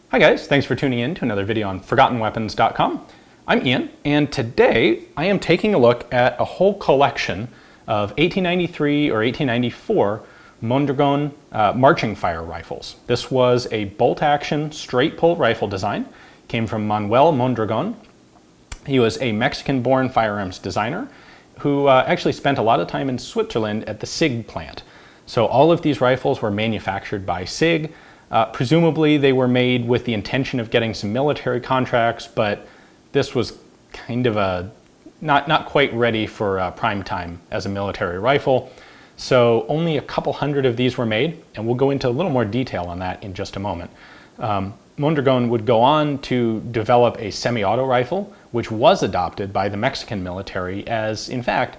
Hi guys, thanks for tuning in to another video on ForgottenWeapons.com. I'm Ian, and today I am taking a look at a whole collection of 1893 or 1894 Mondragon marching fire rifles. This was a bolt-action, straight-pull rifle design. Came from Manuel Mondragon. He was a Mexican-born firearms designer who actually spent a lot of time in Switzerland at the SIG plant. So all of these rifles were manufactured by SIG. Presumably they were made with the intention of getting some military contracts, but this was kind of a not quite ready for prime time as a military rifle. So only a couple hundred of these were made, and we'll go into a little more detail on that in just a moment. Mondragon would go on to develop a semi-auto rifle, which was adopted by the Mexican military as, in fact,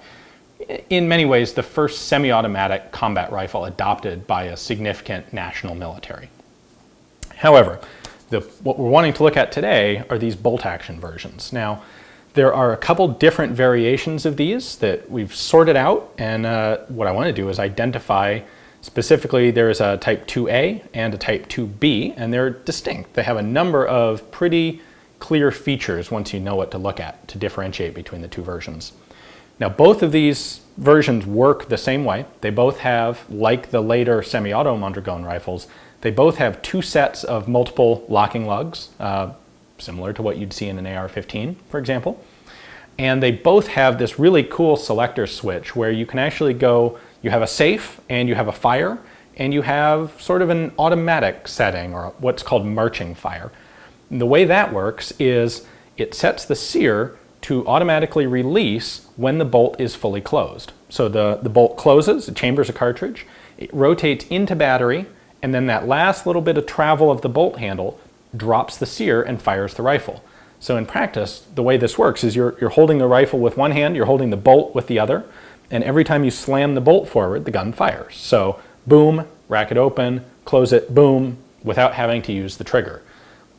in many ways, the first semi-automatic combat rifle adopted by a significant national military. However, what we're wanting to look at today are these bolt-action versions. Now, there are a couple different variations of these that we've sorted out, and what I want to do is identify specifically there's a Type 2A and a Type 2B, and they're distinct. They have a number of pretty clear features once you know what to look at to differentiate between the two versions. Now, both of these versions work the same way. They both have, like the later semi-auto Mondragon rifles, they both have two sets of multiple locking lugs, similar to what you'd see in an AR-15, for example. And they both have this really cool selector switch where you can actually go, you have a safe and you have a fire, and you have sort of an automatic setting, or what's called marching fire. And the way that works is it sets the sear to automatically release when the bolt is fully closed. So the bolt closes, it chambers a cartridge, it rotates into battery, and then that last little bit of travel of the bolt handle drops the sear and fires the rifle. So in practice, the way this works is you're holding the rifle with one hand, you're holding the bolt with the other, and every time you slam the bolt forward, the gun fires. So boom, rack it open, close it, boom, without having to use the trigger.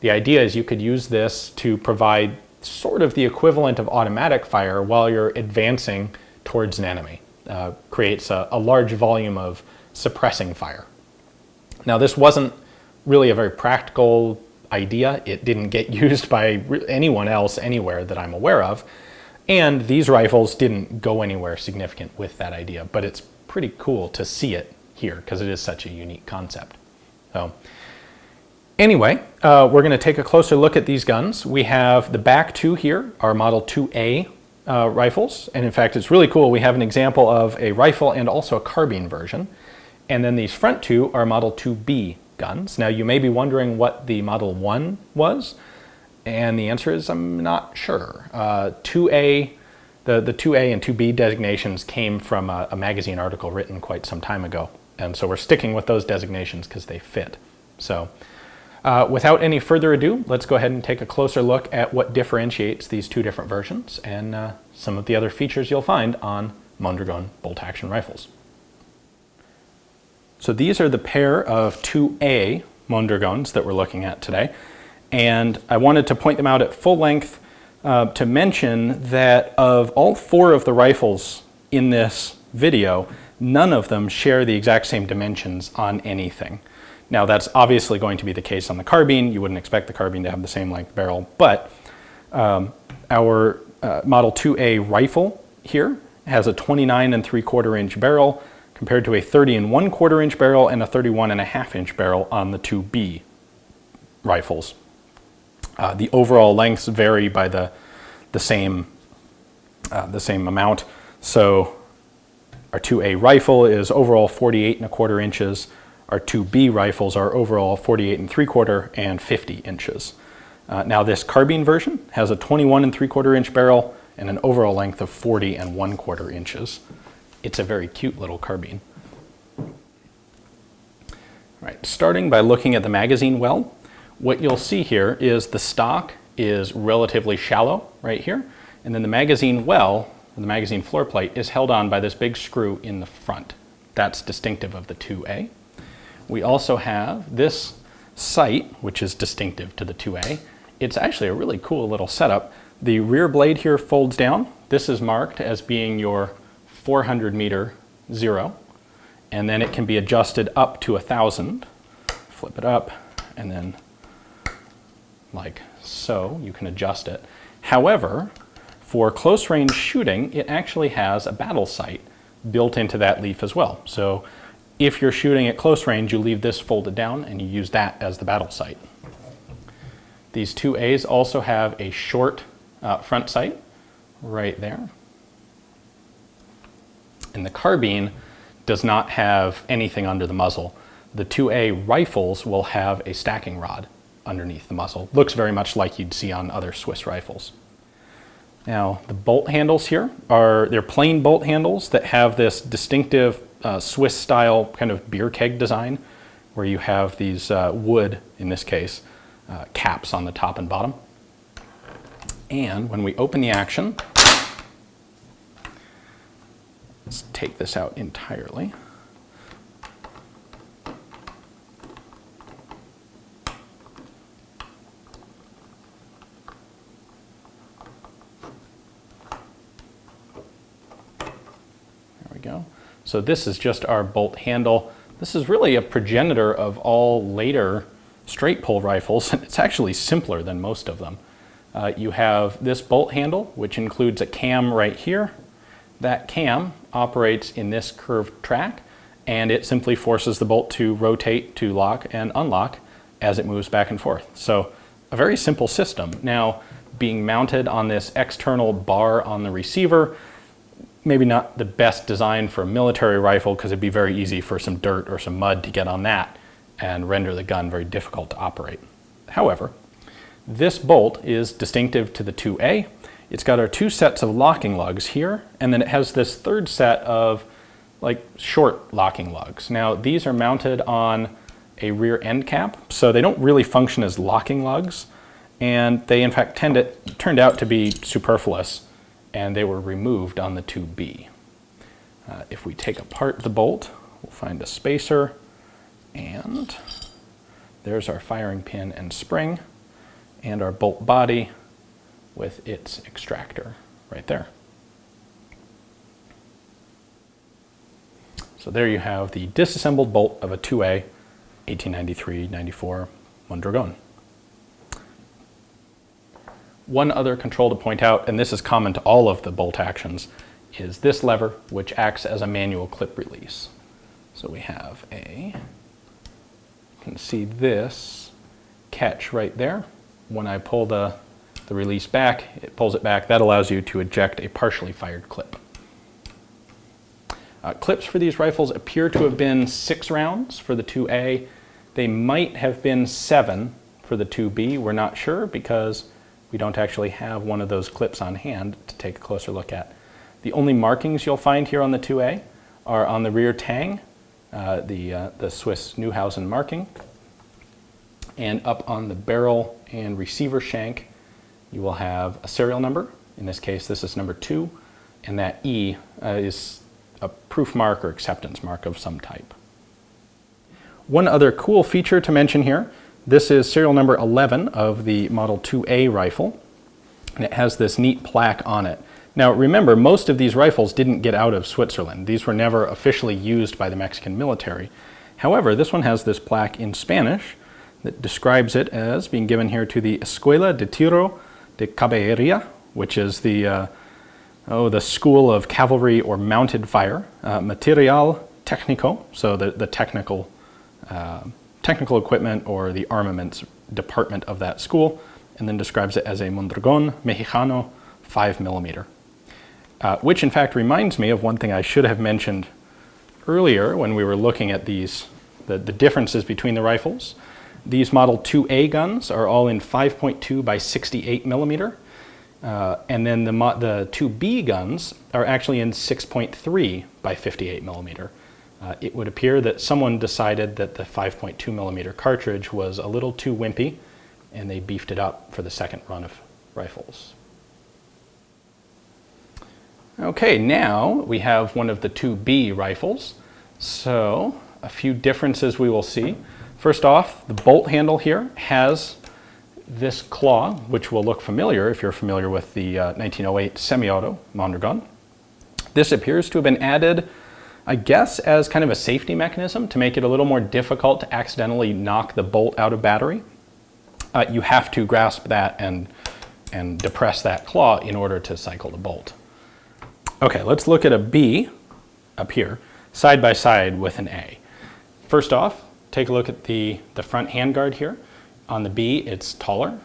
The idea is you could use this to provide sort of the equivalent of automatic fire while you're advancing towards an enemy. Creates a large volume of suppressing fire. Now, this wasn't really a very practical idea. It didn't get used by anyone else anywhere that I'm aware of. And these rifles didn't go anywhere significant with that idea, but it's pretty cool to see it here because it is such a unique concept. So anyway, we're going to take a closer look at these guns. We have the back two here, our Model 2A rifles. And in fact, it's really cool. We have an example of a rifle and also a carbine version. And then these front two are Model 2B guns. Now, you may be wondering what the Model 1 was, and the answer is I'm not sure. 2A, the 2A and 2B designations came from a magazine article written quite some time ago, and so we're sticking with those designations because they fit. So without any further ado, let's go ahead and take a closer look at what differentiates these two different versions and some of the other features you'll find on Mondragon bolt-action rifles. So these are the pair of 2A Mondragons that we're looking at today. And I wanted to point them out at full length to mention that of all four of the rifles in this video, none of them share the exact same dimensions on anything. Now, that's obviously going to be the case on the carbine. You wouldn't expect the carbine to have the same length barrel, but our Model 2A rifle here has a 29 3/4 inch barrel, compared to a 30 1/4 inch barrel and a 31 1/2 inch barrel on the 2B rifles. The overall lengths vary by the same amount. So our 2A rifle is overall 48 1/4 inches. Our 2B rifles are overall 48 3/4 and 50 inches. Now this carbine version has a 21 3/4 inch barrel and an overall length of 40 1/4 inches. It's a very cute little carbine. Right, starting by looking at the magazine well, what you'll see here is the stock is relatively shallow right here, and then the magazine well, the magazine floor plate, is held on by this big screw in the front. That's distinctive of the 2A. We also have this sight, which is distinctive to the 2A. It's actually a really cool little setup. The rear blade here folds down. This is marked as being your 400 meter zero, and then it can be adjusted up to 1,000. Flip it up and then like so. You can adjust it. However, for close range shooting, it actually has a battle sight built into that leaf as well. So if you're shooting at close range, you leave this folded down and you use that as the battle sight. These 2As also have a short front sight right there. And the Carbine does not have anything under the muzzle. The 2A rifles will have a stacking rod underneath the muzzle. Looks very much like you'd see on other Swiss rifles. Now, the bolt handles here they're plain bolt handles that have this distinctive Swiss style kind of beer keg design, where you have these wood, in this case, caps on the top and bottom. And when we open the action, let's take this out entirely. Go. So this is just our bolt handle. This is really a progenitor of all later straight pull rifles, and it's actually simpler than most of them. You have this bolt handle, which includes a cam right here. That cam operates in this curved track, and it simply forces the bolt to rotate, to lock and unlock as it moves back and forth. So a very simple system. Now, being mounted on this external bar on the receiver, maybe not the best design for a military rifle, because it'd be very easy for some dirt or some mud to get on that and render the gun very difficult to operate. However, this bolt is distinctive to the 2A. It's got our 2 sets of locking lugs here, and then it has this 3rd set of like short locking lugs. Now, these are mounted on a rear end cap, so they don't really function as locking lugs, and they in fact turned out to be superfluous, and they were removed on the 2B. If we take apart the bolt, we'll find a spacer, and there's our firing pin and spring, and our bolt body with its extractor right there. So there you have the disassembled bolt of a 2A 1893-94 Mondragon. One other control to point out, and this is common to all of the bolt actions, is this lever, which acts as a manual clip release. So we have you can see this catch right there. When I pull the release back, it pulls it back. That allows you to eject a partially fired clip. Clips for these rifles appear to have been 6 rounds for the 2A. They might have been 7 for the 2B. We're not sure because we don't actually have one of those clips on hand to take a closer look at. The only markings you'll find here on the 2A are on the rear tang, the Swiss Neuhausen marking, and up on the barrel and receiver shank you will have a serial number. In this case, this is number 2, and that E is a proof mark or acceptance mark of some type. One other cool feature to mention here, this is serial number 11 of the Model 2A rifle, and it has this neat plaque on it. Now remember, most of these rifles didn't get out of Switzerland. These were never officially used by the Mexican military. However, this one has this plaque in Spanish that describes it as being given here to the Escuela de Tiro de Caballería, which is the school of cavalry or mounted fire, material técnico, so the technical equipment or the armaments department of that school, and then describes it as a Mondragon Mexicano 5mm. Which in fact reminds me of one thing I should have mentioned earlier when we were looking at the differences between the rifles. These Model 2A guns are all in 5.2 by 68mm, and then the 2B guns are actually in 6.3 by 58mm. It would appear that someone decided that the 5.2mm cartridge was a little too wimpy, and they beefed it up for the second run of rifles. Okay, now we have one of the 2B rifles. So a few differences we will see. First off, the bolt handle here has this claw, which will look familiar if you're familiar with the 1908 semi-auto Mondragon. This appears to have been added, I guess, as kind of a safety mechanism to make it a little more difficult to accidentally knock the bolt out of battery. you have to grasp that and depress that claw in order to cycle the bolt. Okay, let's look at a B up here, side by side with an A. First off, take a look at the front handguard here. On the B, it's taller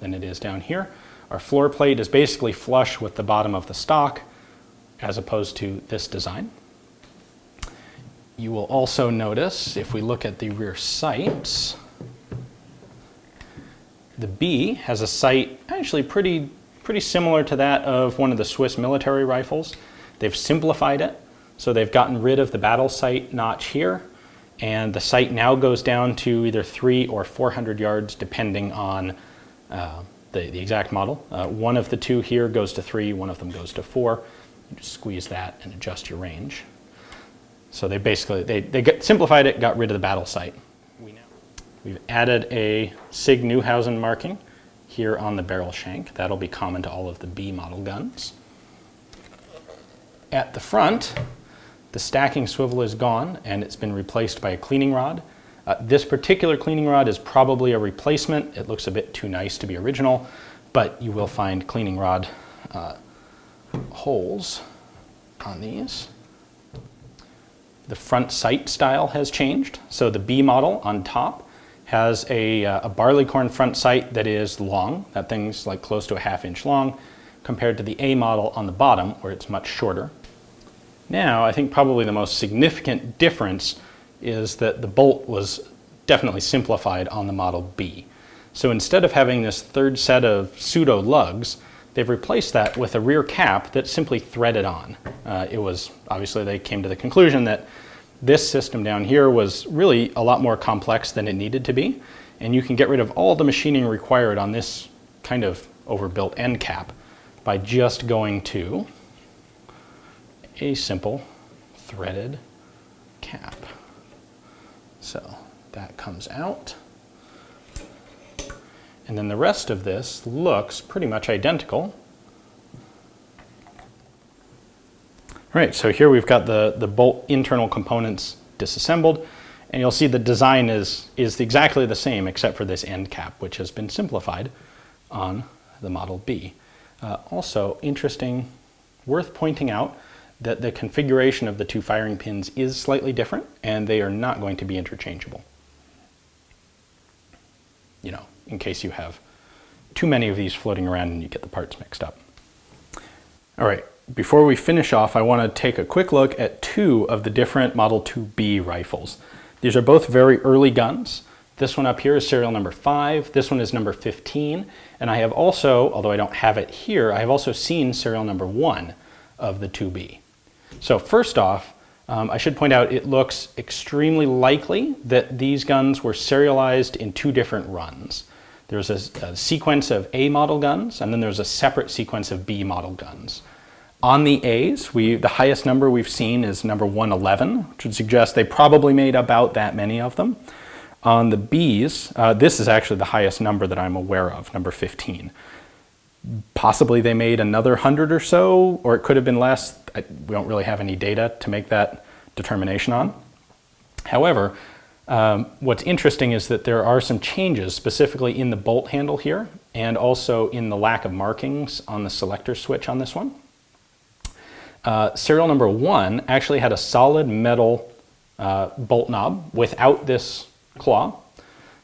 than it is down here. Our floor plate is basically flush with the bottom of the stock, as opposed to this design. You will also notice, if we look at the rear sights, the B has a sight actually pretty similar to that of one of the Swiss military rifles. They've simplified it, so they've gotten rid of the battle sight notch here, and the sight now goes down to either 300 or 400 yards, depending on the exact model. One of the two here goes to 3, one of them goes to 4. You just squeeze that and adjust your range. So they basically, simplified it, got rid of the battle sight. We've added a SIG Neuhausen marking here on the barrel shank. That'll be common to all of the B model guns. At the front, the stacking swivel is gone and it's been replaced by a cleaning rod. This particular cleaning rod is probably a replacement. It looks a bit too nice to be original, but you will find cleaning rod holes on these. The front sight style has changed. So the B model on top has a barleycorn front sight that is long. That thing's like close to a ½ inch long, compared to the A model on the bottom, where it's much shorter. Now, I think probably the most significant difference is that the bolt was definitely simplified on the Model B. So instead of having this third set of pseudo lugs, they've replaced that with a rear cap that's simply threaded on. Obviously they came to the conclusion that this system down here was really a lot more complex than it needed to be, and you can get rid of all the machining required on this kind of overbuilt end cap by just going to a simple threaded cap. So that comes out. And then the rest of this looks pretty much identical. All right, so here we've got the bolt internal components disassembled, and you'll see the design is exactly the same except for this end cap, which has been simplified on the Model B. Also interesting, worth pointing out that the configuration of the two firing pins is slightly different, and they are not going to be interchangeable. You know, in case you have too many of these floating around and you get the parts mixed up. All right, before we finish off, I want to take a quick look at two of the different Model 2B rifles. These are both very early guns. This one up here is serial number 5, this one is number 15, and I have also, although I don't have it here, I have also seen serial number 1 of the 2B. So first off, I should point out it looks extremely likely that these guns were serialized in two different runs. There's a sequence of A model guns, and then there's a separate sequence of B model guns. On the A's, the highest number we've seen is number 111, which would suggest they probably made about that many of them. On the B's, this is actually the highest number that I'm aware of, number 15. Possibly they made another 100 or so, or it could have been less. We don't really have any data to make that determination on. However, what's interesting is that there are some changes, specifically in the bolt handle here, and also in the lack of markings on the selector switch on this one. Serial number 1 actually had a solid metal bolt knob without this claw.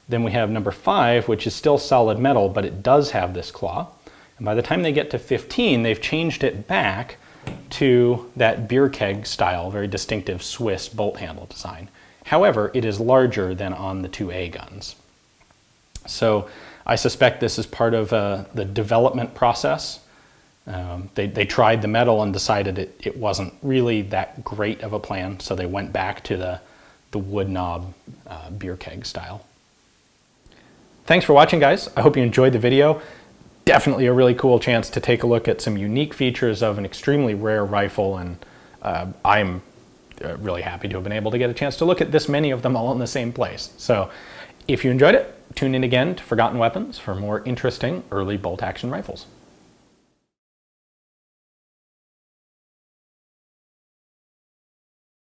Then we have number 5, which is still solid metal, but it does have this claw. And by the time they get to 15, they've changed it back to that beer keg style, very distinctive Swiss bolt handle design. However, it is larger than on the 2A guns. So I suspect this is part of the development process. They tried the metal and decided it wasn't really that great of a plan, so they went back to the wood knob beer keg style. Thanks for watching, guys. I hope you enjoyed the video. Definitely a really cool chance to take a look at some unique features of an extremely rare rifle, and I'm really happy to have been able to get a chance to look at this many of them all in the same place. So if you enjoyed it, tune in again to Forgotten Weapons for more interesting early bolt action rifles.